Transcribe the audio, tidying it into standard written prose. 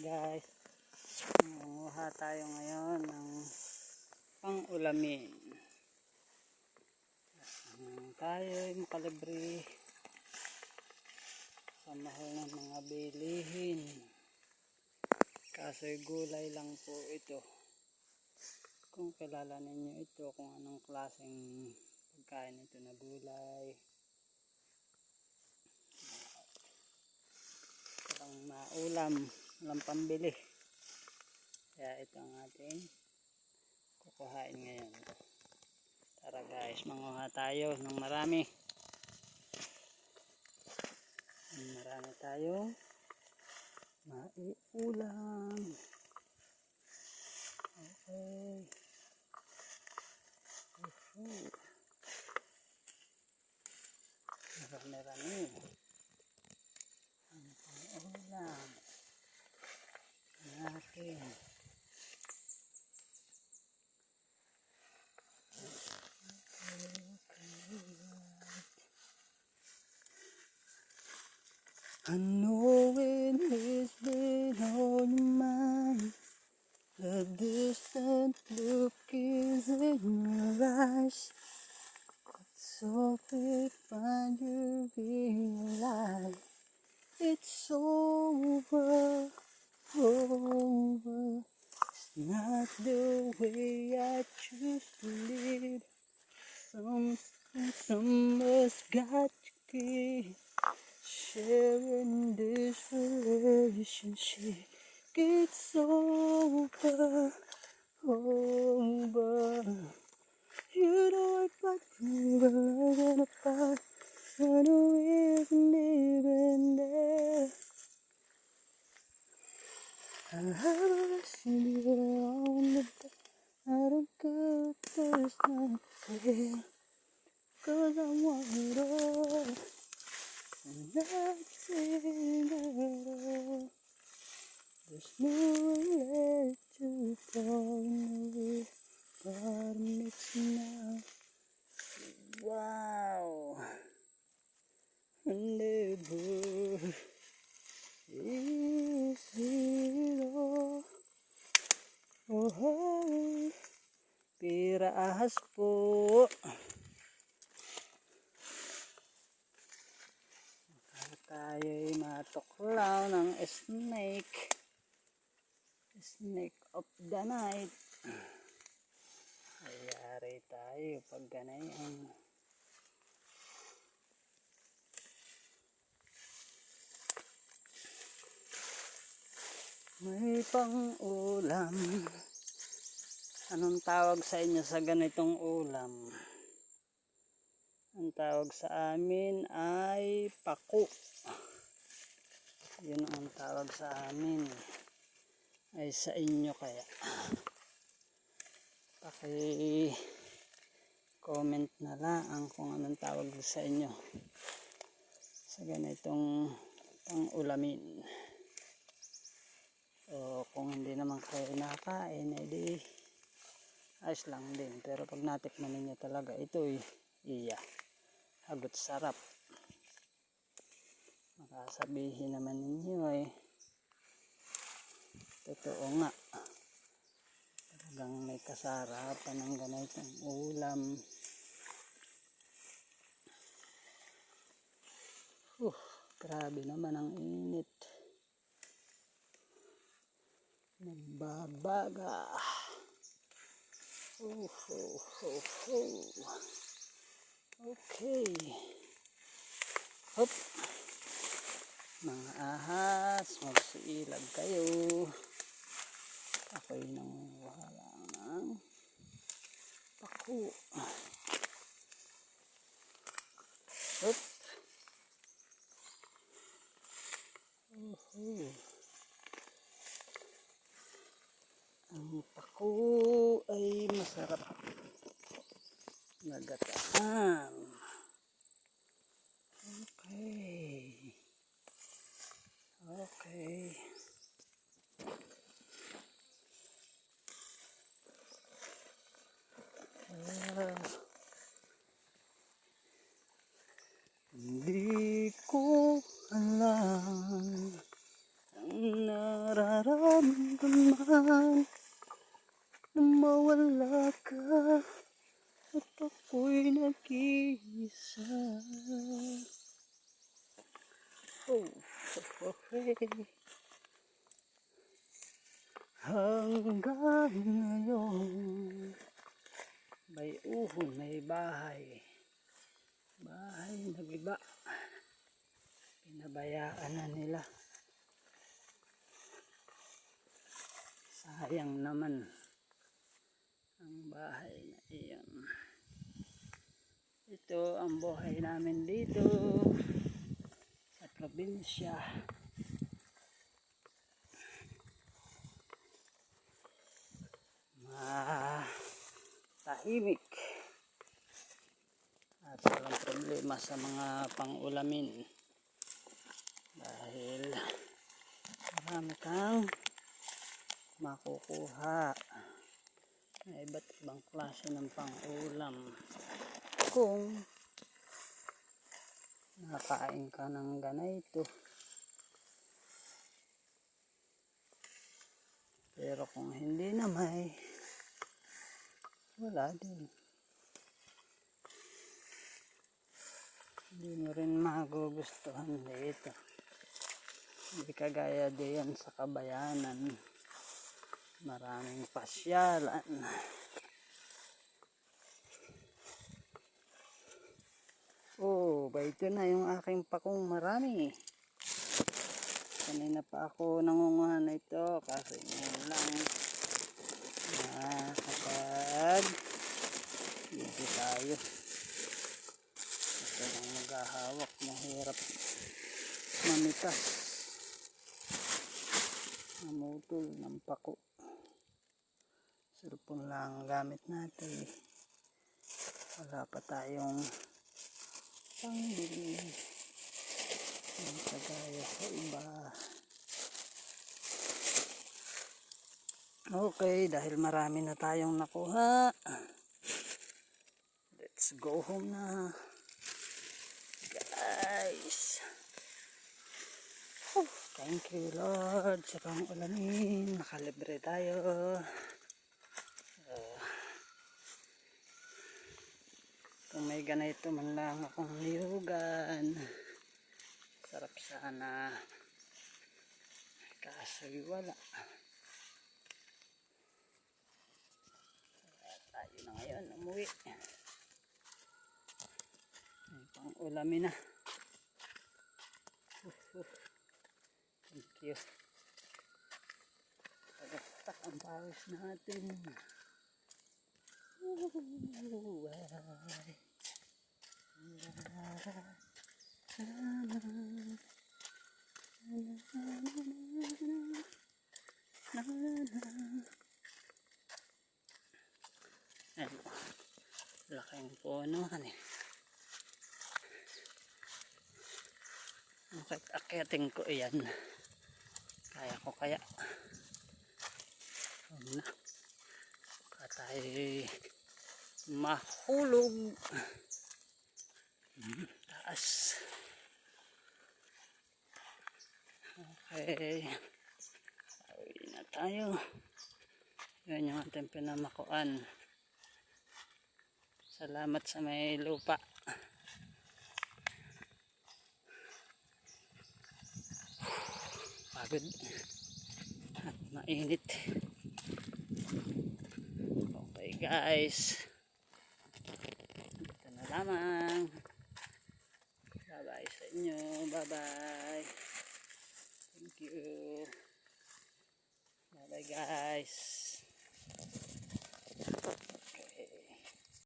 Guys, manguha tayo ngayon ng pang-ulamin. Tayo ay makalibre sa mahal ng mga bilihin. Kaso'y gulay lang po ito. Kung kilala ninyo ito, kung anong klaseng pagkain ito na gulay. Walang maulam, walang pambili. Kaya ito ang ating kukuhain ngayon. Tara guys, manguha tayo ng marami. Marami tayo maiulam. Okay. Marami-rami ang pang-ulam natin. I know it has been on your mind. The distant look is in your eyes. So if you realize it's over. It's not the way I choose to live. Someone's got to keep sharing this relationship. It's over. You don't like me, but I'm apart. I know it isn't even there. I haven't seen you on the bed. I don't care if there's not there. 'Cause I want it all. And that's it all. There's no way to fall away. But it's now. Wow. Never is it all. Oh, pira ahas po. Tayo'y matuklaw ng snake of the night. Ayari tayo pag ganayan. May pang-ulam. Anong tawag sa inyo sa ganitong ulam? Ang tawag sa amin ay paku. Yun ang tawag sa amin. Ay sa inyo kaya. Paki-comment na lang kung anong tawag sa inyo sa ganitong pang-ulamin. O kung hindi naman kayo nakain, edi ayos lang din. Pero pag natikman ninyo talaga, ito'y hagot sarap. Makasabihin naman ninyo ay totoo nga. Talagang may kasarapan ng ganitong ulam. Grabe naman ang init. Nagbabaga. Okay. Hop. Mga ahas, magsiilag kayo. Ako'y nanguhala ng paku. Hop. Ang paku ay masarap nagataan. Okay. Hindi ko alam ang nararamdaman Oh, okay. Hanggang ngayon may uhon, may bahay. Bahay nag-iba. Pinabayaan na nila. Sayang naman ang bahay na iyon. Ito ang buhay namin dito sa probinsya. Tahimik at walang problema sa mga pang-ulamin dahil marami kang makukuha na iba't ibang klase ng pang-ulam kung nakain ka ng ganito. Pero kung hindi na wala din. Hindi mo rin magugustuhan dito. Hindi kagaya diyan sa kabayanan. Maraming pasyalan. Oh, ba ito na yung aking pakong marami. Kanina pa ako nangunguha na ito kasi ngayon lang kapag dito tayo ito lang maghahawak, mahirap mamitas, namutol ng pako. Cellphone lang gamit natin, wala pa tayong pangbili ng kagaya sa iba. Okay, dahil marami na tayong nakuha, let's go home na guys. Thank you Lord sa pang-ulamin, nakalibre tayo. Kung may ganito man lang akong niyugan, sarap sana, kaso wala. Tayo na ngayon umuwi, may pang-ulamin na. Thank you. Tagaktak ang pawis natin. Laking puno kan eh. Akit-akitin ko iyan. Kaya ko kaya. Na. Baka tayo mahulog. Taas. Okay. Uwi na tayo. Yan yung ating pinamakuan. Salamat sa may lupa. Pagod at mainit. Okay guys, ito na lamang. Bye bye sa inyo. Bye bye. Thank you. Bye bye guys.